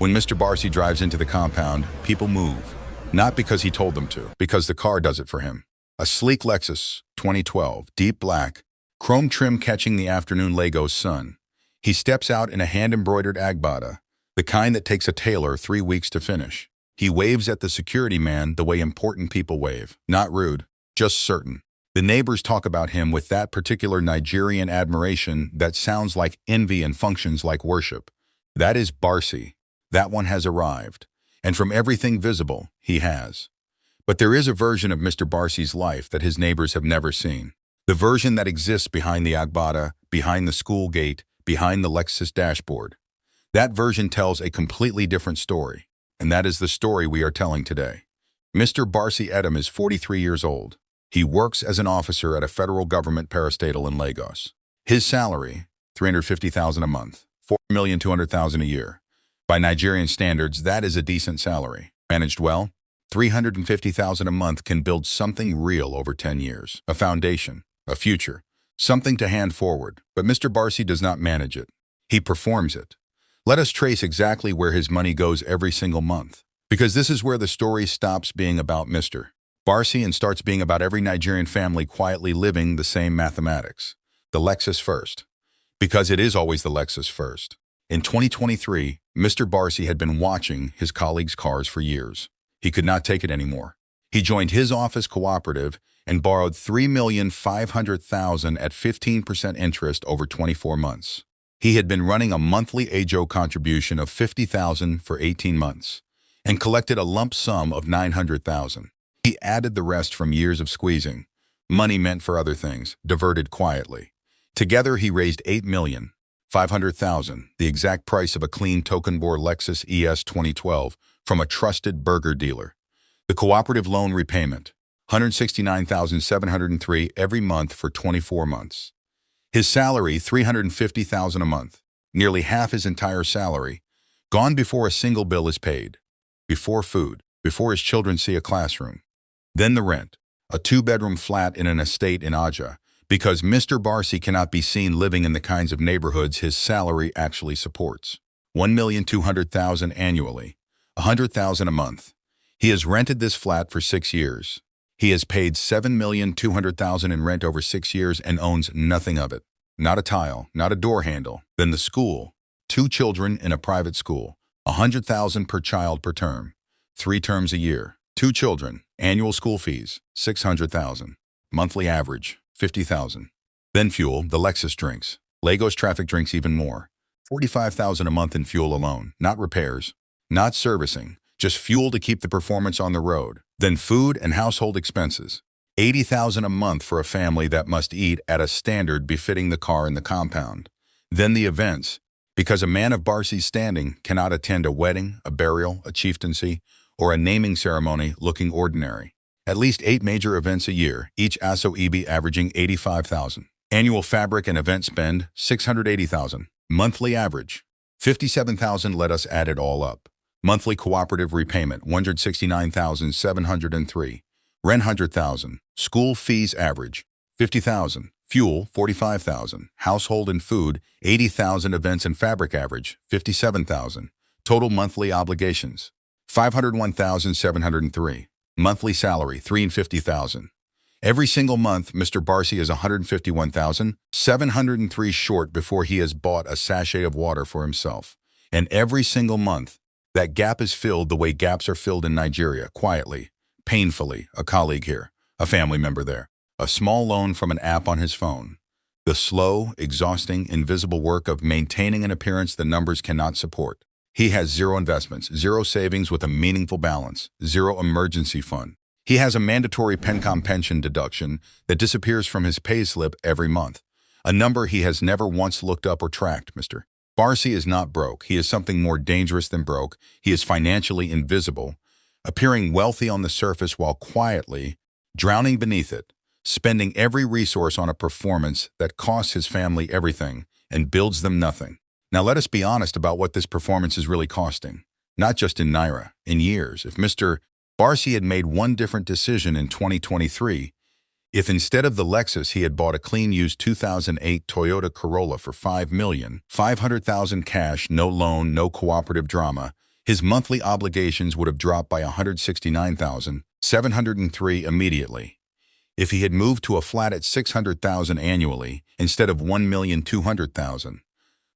When Mr. Bassey drives into the compound, people move. Not because he told them to, because the car does it for him. A sleek Lexus, 2012, deep black, chrome trim catching the afternoon Lagos sun. He steps out in a hand-embroidered agbada, the kind that takes a tailor 3 weeks to finish. He waves at the security man the way important people wave. Not rude, just certain. The neighbors talk about him with that particular Nigerian admiration that sounds like envy and functions like worship. That is Bassey. That one has arrived. And from everything visible, he has. But there is a version of Mr. Bassey's life that his neighbors have never seen. The version that exists behind the agbada, behind the school gate, behind the Lexus dashboard. That version tells a completely different story. And that is the story we are telling today. Mr. Bassey Edom is 43 years old. He works as an officer at a federal government parastatal in Lagos. His salary, $350,000 a month, $4,200,000 a year. By Nigerian standards, that is a decent salary. Managed well, $350,000 a month can build something real over 10 years. A foundation, a future, something to hand forward. But Mr. Bassey does not manage it. He performs it. Let us trace exactly where his money goes every single month. Because this is where the story stops being about Mr. Bassey and starts being about every Nigerian family quietly living the same mathematics. The Lexus first. Because it is always the Lexus first. In 2023, Mr. Bassey had been watching his colleagues' cars for years. He could not take it anymore. He joined his office cooperative and borrowed $3,500,000 at 15% interest over 24 months. He had been running a monthly AJO contribution of $50,000 for 18 months and collected a lump sum of $900,000. He added the rest from years of squeezing, money meant for other things, diverted quietly. Together he raised $8,500,000, the exact price of a clean token-bore Lexus ES 2012 from a trusted burger dealer. The cooperative loan repayment, $169,703 every month for 24 months. His salary, $350,000 a month, nearly half his entire salary, gone before a single bill is paid, before food, before his children see a classroom. Then the rent, a 2-bedroom flat in an estate in Aja, because Mr. Bassey cannot be seen living in the kinds of neighborhoods his salary actually supports. $1,200,000 annually, $100,000 a month. He has rented this flat for 6 years. He has paid $7,200,000 in rent over 6 years and owns nothing of it. Not a tile, not a door handle. Then the school, 2 children in a private school, $100,000 per child per term, 3 terms a year. 2 children, annual school fees, $600,000. Monthly average, $50,000. Then fuel, the Lexus drinks. Lagos traffic drinks even more. $45,000 a month in fuel alone, not repairs, not servicing, just fuel to keep the performance on the road. Then food and household expenses. $80,000 a month for a family that must eat at a standard befitting the car in the compound. Then the events, because a man of Bassey's standing cannot attend a wedding, a burial, a chieftaincy, or a naming ceremony looking ordinary. At least 8 major events a year, each ASO-EB averaging $85,000. Annual fabric and event spend, $680,000. Monthly average, $57,000. Let us add it all up. Monthly cooperative repayment, $169,703. Rent, $100,000. School fees average, $50,000. Fuel, $45,000. Household and food, $80,000. Events and fabric average, $57,000. Total monthly obligations, $501,703. Monthly salary, $350,000. Every single month, Mr. Bassey is $151,703 short before he has bought a sachet of water for himself. And every single month, that gap is filled the way gaps are filled in Nigeria, quietly, painfully. A colleague here, a family member there, a small loan from an app on his phone. The slow, exhausting, invisible work of maintaining an appearance the numbers cannot support. He has 0 investments, 0 savings with a meaningful balance, 0 emergency fund. He has a mandatory PENCOM pension deduction that disappears from his payslip every month, a number he has never once looked up or tracked. Mr. Bassey is not broke. He is something more dangerous than broke. He is financially invisible, appearing wealthy on the surface while quietly drowning beneath it, spending every resource on a performance that costs his family everything and builds them nothing. Now let us be honest about what this performance is really costing, not just in Naira, in years. If Mr. Bassey had made one different decision in 2023, if instead of the Lexus he had bought a clean used 2008 Toyota Corolla for $5,500,000 cash, no loan, no cooperative drama, his monthly obligations would have dropped by $169,703 immediately. If he had moved to a flat at $600,000 annually instead of $1,200,000,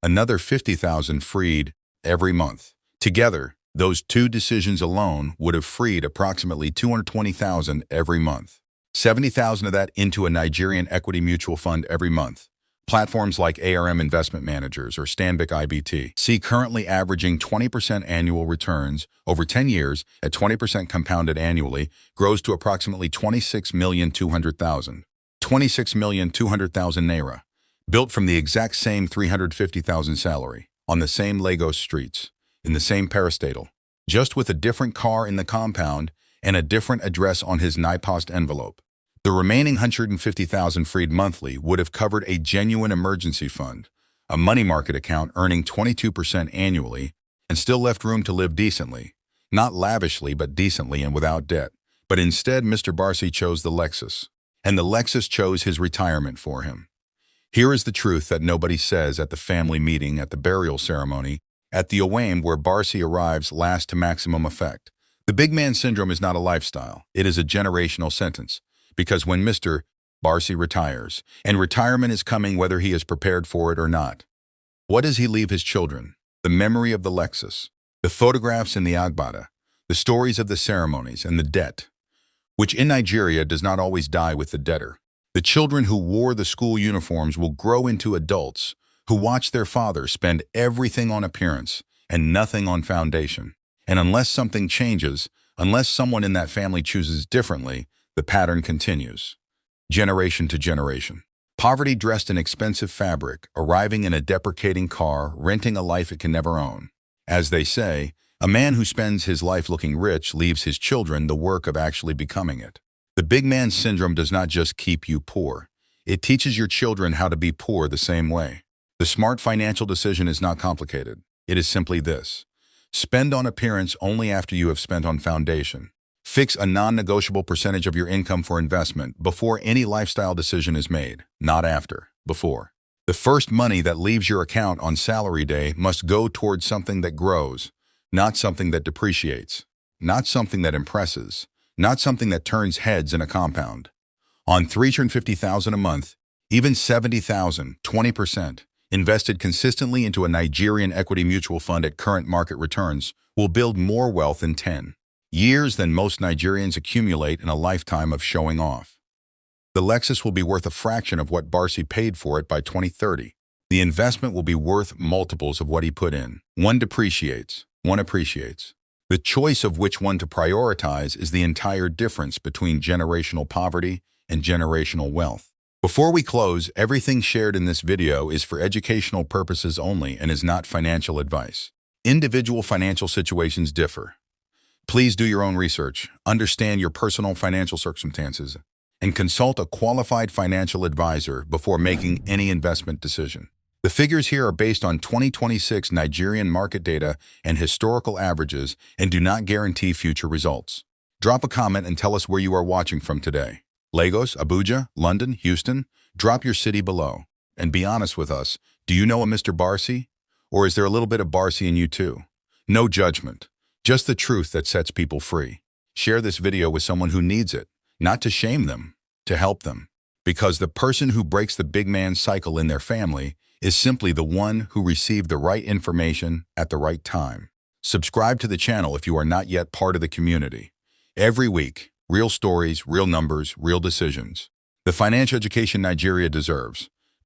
another $50,000 freed every month. Together, those two decisions alone would have freed approximately $220,000 every month. $70,000 of that into a Nigerian equity mutual fund every month. Platforms like ARM Investment Managers or Stanbic IBT see currently averaging 20% annual returns over 10 years at 20% compounded annually grows to approximately $26,200,000. 26,200,000 naira, built from the exact same $350,000 salary, on the same Lagos streets, in the same parastatal, just with a different car in the compound and a different address on his NIPOST envelope. The remaining $150,000 freed monthly would have covered a genuine emergency fund, a money market account earning 22% annually, and still left room to live decently. Not lavishly, but decently and without debt. But instead, Mr. Bassey chose the Lexus, and the Lexus chose his retirement for him. Here is the truth that nobody says at the family meeting, at the burial ceremony, at the Awame where Bassey arrives last to maximum effect. The big man syndrome is not a lifestyle. It is a generational sentence. Because when Mr. Bassey retires, and retirement is coming whether he is prepared for it or not, what does he leave his children? The memory of the Lexus, the photographs in the agbada, the stories of the ceremonies, and the debt, which in Nigeria does not always die with the debtor. The children who wore the school uniforms will grow into adults who watch their father spend everything on appearance and nothing on foundation. And unless something changes, unless someone in that family chooses differently, the pattern continues, generation to generation. Poverty dressed in expensive fabric, arriving in a deprecating car, renting a life it can never own. As they say, a man who spends his life looking rich leaves his children the work of actually becoming it. The big man syndrome does not just keep you poor. It teaches your children how to be poor the same way. The smart financial decision is not complicated. It is simply this: spend on appearance only after you have spent on foundation. Fix a non-negotiable percentage of your income for investment before any lifestyle decision is made, not after, before. The first money that leaves your account on salary day must go towards something that grows, not something that depreciates, not something that impresses, not something that turns heads in a compound. On $350,000 a month, even $70,000, 20%, invested consistently into a Nigerian equity mutual fund at current market returns will build more wealth in 10 years than most Nigerians accumulate in a lifetime of showing off. The Lexus will be worth a fraction of what Bassey paid for it by 2030. The investment will be worth multiples of what he put in. One depreciates, one appreciates. The choice of which one to prioritize is the entire difference between generational poverty and generational wealth. Before we close, everything shared in this video is for educational purposes only and is not financial advice. Individual financial situations differ. Please do your own research, understand your personal financial circumstances, and consult a qualified financial advisor before making any investment decision. The figures here are based on 2026 Nigerian market data and historical averages and do not guarantee future results. Drop a comment and tell us where you are watching from today. Lagos, Abuja, London, Houston? Drop your city below. And be honest with us, do you know a Mr. Bassey? Or is there a little bit of Bassey in you too? No judgment. Just the truth that sets people free. Share this video with someone who needs it, not to shame them, to help them. Because the person who breaks the big man cycle in their family is simply the one who received the right information at the right time. Subscribe to the channel if you are not yet part of the community. Every week, real stories, real numbers, real decisions. The financial education Nigeria deserves.